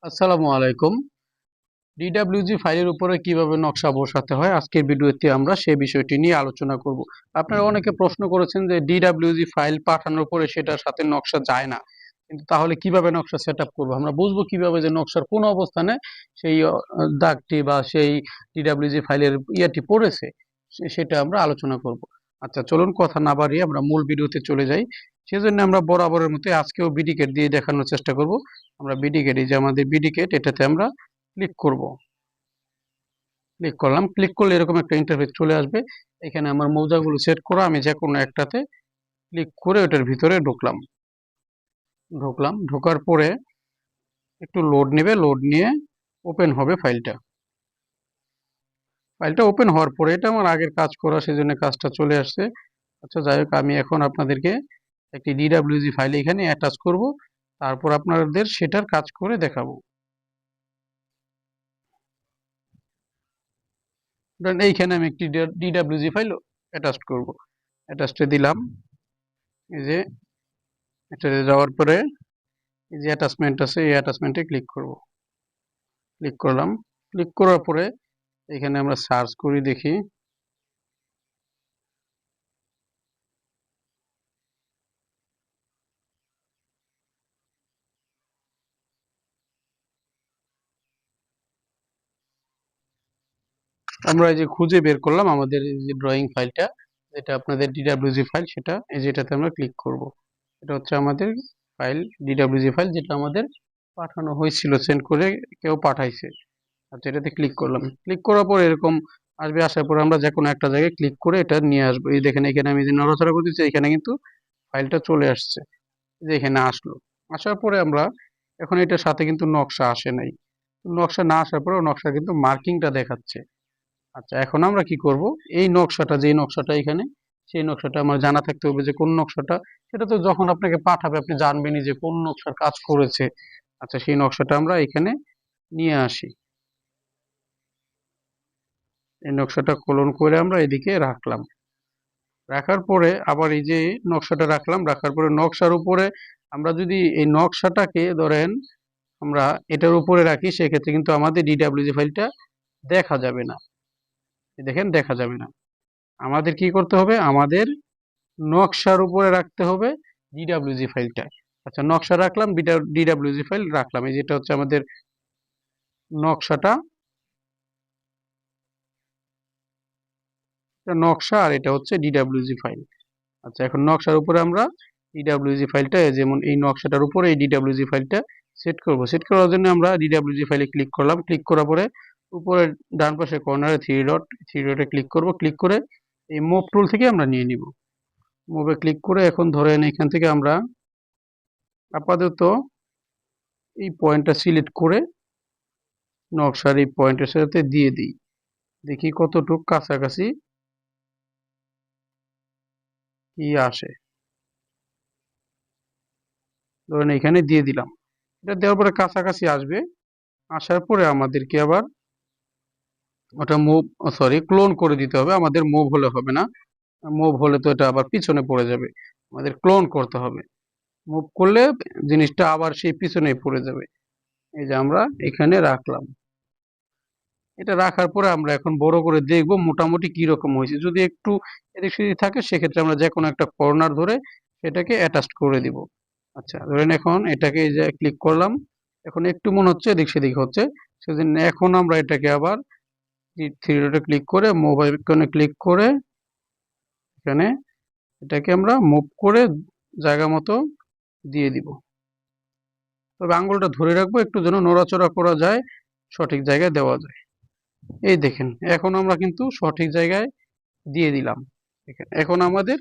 আসসালামু আলাইকুম। ডিডব্লিউজি ফাইলের উপরে কিভাবে নকশা বসাতে হয় আজকের ভিডিওতে আমরা সেই বিষয়টি নিয়ে আলোচনা করব। আপনারা অনেকে প্রশ্ন করেছেন যে ডিডব্লিউজি ফাইল পাঠানোর পরে সেটার সাথে নকশা যায় না, কিন্তু তাহলে কিভাবে নকশা সেট আপ করবো, আমরা বুঝবো কিভাবে যে নকশার কোন অবস্থানে সেই দাগটি বা সেই ডিডব্লিউজি ফাইলের ইয়াটি পড়েছে সেটা আমরা আলোচনা করব। আচ্ছা, চলুন কথা না বাড়িয়ে আমরা মূল ভিডিওতে চলে যাই। সেজন্য আমরা বরাবরের মতো আজকেও বিডিকেট দিয়ে দেখানোর চেষ্টা করব। আমরা বিডিকেট, এই যে আমাদের বিডিকেট, এটাতে আমরা ক্লিক করব। ক্লিক করলাম, ক্লিক করলে এরকম একটা ইন্টারফেস চলে আসবে। এখানে আমার মৌজাগুলো সেট করা, আমি যে কোনো একটাতে ক্লিক করে ওটার ভিতরে ঢুকলাম। ঢোকার পরে একটু লোড নেবে, লোড নিয়ে ওপেন হবে ফাইলটা। ওপেন হওয়ার পরে এটা আমার আগের কাজ করা, সেজন্য কাজটা চলে আসছে। আচ্ছা, যাই হোক, আমি এখন আপনাদেরকে একটি ডিডব্লিউজি ফাইল এখানে অ্যাটাচ করব, তারপর আপনাদের সেটার কাজ করে দেখাবো। এইখানে আমি একটি ডিডব্লিউজি ফাইল অ্যাটাচ করব। অ্যাটাচে দিলাম, এই যে এটাতে যাওয়ার পরে এই যে অ্যাটাচমেন্ট আছে, এই অ্যাটাচমেন্টে ক্লিক করব। ক্লিক করলাম, ক্লিক করার পরে এখানে আমরা সার্চ করি, দেখি আমরা এই যে খুঁজে বের করলাম আমাদের এই যে ড্রয়িং ফাইলটা, যেটা আপনাদের ডিডব্লিউজি ফাইল, সেটা এই যেটাতে আমরা ক্লিক করব। এটা হচ্ছে আমাদের ফাইল, ডিডব্লিউজি ফাইল, যেটা আমাদের পাঠানো হয়েছিল, সেন্ড করে কেউ পাঠাইছে। আচ্ছা, এটাতে ক্লিক করলাম, ক্লিক করার পর এরকম আসবে। আসার পর আমরা যে কোনো একটা জায়গায় ক্লিক করে এটা নিয়ে আসবো। এই দেখেন, এখানে আমি যে নড়াচড়া করতেছি, এখানে কিন্তু ফাইলটা চলে আসছে, যে এখানে আসলো। আসার পরে আমরা এখন এটার সাথে কিন্তু নকশা আসে নাই। নকশা না আসার পরেও নকশা কিন্তু মার্কিংটা দেখাচ্ছে। আচ্ছা, এখন আমরা কি করব, এই নকশাটা, যে নকশাটা এখানে, সেই নকশাটা আমার জানা থাকতে হবে যে কোন নকশাটা। সেটা তো যখন আপনাকে পাঠাবে আপনি জানবেনই যে কোন নকশার কাজ করেছে। আচ্ছা, সেই নকশাটা আমরা এখানে নিয়ে আসি। এই নকশাটা ক্লোন করে আমরা এদিকে রাখলাম। রাখার পরে আবার এই যে নকশাটা রাখলাম, রাখার পরে নকশার উপরে আমরা যদি এই নকশাটাকে ধরেন আমরা এটার উপরে রাখি, সেক্ষেত্রে কিন্তু আমাদের ডিডব্লিউজি ফাইলটা দেখা যাবে না। দেখেন, দেখা যাবে না। আমাদের কি করতে হবে, আমাদের নকশার উপরে রাখতে হবে ডিডব্লিউজি ফাইলটা। আচ্ছা, নকশা রাখলাম, ডিডব্লিউজি ফাইল রাখলাম। এই যেটা হচ্ছে আমাদের নকশাটা, নকশা, আর এটা হচ্ছে ডিডব্লিউজি ফাইল। আচ্ছা, এখন নকশার উপরে আমরা ডিডব্লিউজি ফাইলটা, যেমন এই নকশাটার উপরে এই ডিডব্লিউজি ফাইলটা সেট করব। সেট করার জন্য আমরা ডিডব্লিউজি ফাইলে ক্লিক করলাম। ক্লিক করার পরে উপরে ডান পাশে কর্নারে থ্রি ডটে ক্লিক করব। ক্লিক করে এই মুভ টুল থেকে আমরা নিয়ে নিব। মুভে ক্লিক করে এখন ধরেন এখান থেকে আমরা আপাতত এই পয়েন্টটা সিলেক্ট করে নকশার এই পয়েন্টের সাথে দিয়ে দিই। দেখি কতটুকু কাছাকাছি কি আসে। ধরেন এখানে দিয়ে দিলাম। এটা দেওয়ার পরে কাছাকাছি আসবে। আসার পরে আমাদেরকে আবার ওটা মুভ, সরি, ক্লোন করে দিতে হবে। আমাদের মুভ হলে হবে না, মুভ হলে তো এটা আবার পিছনে পড়ে যাবে। আমাদের ক্লোন করতে হবে। মুভ করলে জিনিসটা আবার সেই পিছনেই পড়ে যাবে। এই যে আমরা এখানে রাখলাম। এটা রাখার পরে আমরা এখন বড় করে দেখব মোটামুটি কি রকম হয়েছে। যদি একটু এদিক সেদিক থাকে, সেক্ষেত্রে আমরা যে কোনো একটা কর্নার ধরে সেটাকে অ্যাটাচ করে দিব। আচ্ছা, ধরেন এখন এটাকে এই যে ক্লিক করলাম, এখন একটু মনে হচ্ছে এদিক সেদিক হচ্ছে, সেজন্য এখন আমরা এটাকে আবার থ্রি ডটে ক্লিক করে মোবাইল আইকনে ক্লিক করে এখানে এটাকে আমরা মুভ করে জায়গা মতো দিয়ে দিব। তবে আঙ্গুলটা ধরে রাখবো একটু, যেন নড়াচড়া করা যায়, সঠিক জায়গায় দেওয়া যায়। এই দেখেন, এখন আমরা কিন্তু সঠিক জায়গায় দিয়ে দিলাম। এখন আমাদের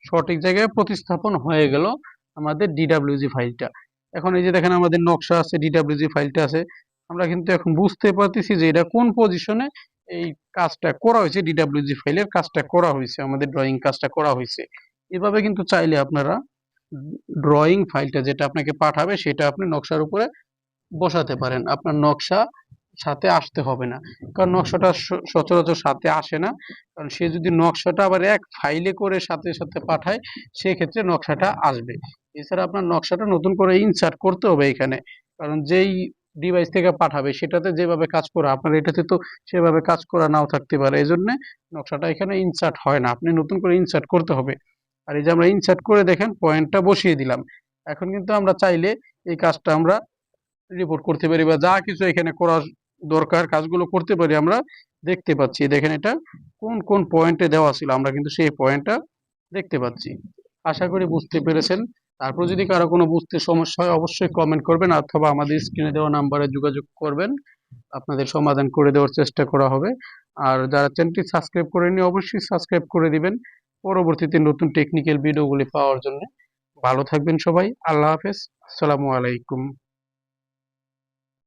সঠিক জায়গায় প্রতিস্থাপন হয়ে গেল আমাদের ডিডব্লিউজি ফাইলটা। এখন এই যে দেখেন আমাদের নকশা আছে, ডিডব্লিউজি ফাইলটা আছে। আমরা কিন্তু এখন বুঝতে পারতেছি যে এটা কোন পজিশনে এই কাজটা করা হয়েছে, ডিডব্লিউজি ফাইলের কাজটা করা হয়েছে, আমাদের ড্রয়িং কাজটা করা হয়েছে। এভাবে কিন্তু চাইলে আপনারা ড্রয়িং ফাইলটা যেটা আপনাকে পাঠাবে সেটা আপনি নকশার উপরে বসাতে পারেন। আপনার নকশা সাথে আসতে হবে না, কারণ নকশাটা সচরাচর সাথে আসে না। কারণ সে যদি নকশাটা আবার এক ফাইলে করে সাথে সাথে পাঠায়, সেক্ষেত্রে নকশাটা আসবে। এছাড়া আপনার নকশাটা নতুন করে ইনসার্ট করতে হবে এখানে, কারণ যেই ডিভাইস থেকে পাঠাবে সেটাতে যেভাবে কাজ করা আপনার এটাতে তো সেভাবে কাজ করা নাও থাকতে পারে, এই জন্য নকশাটা এখানে ইনসার্ট হয় না, আপনি নতুন করে ইনসার্ট করতে হবে। আর এই যে আমরা ইনসার্ট করে দেখেন পয়েন্টটা বসিয়ে দিলাম। এখন কিন্তু আমরা চাইলে এই কাজটা আমরা রিপোর্ট করতে পারি বা যা কিছু এখানে করা দরকার কাজগুলো করতে পারি আমরা। দেখতে পাচ্ছি দেখেন এটা কোন কোন পয়েন্টে দেওয়া ছিল, আমরা কিন্তু সেই পয়েন্টটা দেখতে পাচ্ছি। আশা করি বুঝতে পেরেছেন। তারপর যদি কারো কোনো বুঝতে সমস্যা হয় অবশ্যই কমেন্ট করবেন অথবা আমাদের স্ক্রিনে দেওয়া নাম্বারে যোগাযোগ করবেন, আপনাদের সমাধান করে দেওয়ার চেষ্টা করা হবে। আর যারা চ্যানেলটি সাবস্ক্রাইব করেননি অবশ্যই সাবস্ক্রাইব করে দিবেন পরবর্তীতে নতুন টেকনিক্যাল ভিডিওগুলি পাওয়ার জন্য। ভালো থাকবেন সবাই, আল্লাহ হাফেজ, আসসালামু আলাইকুম।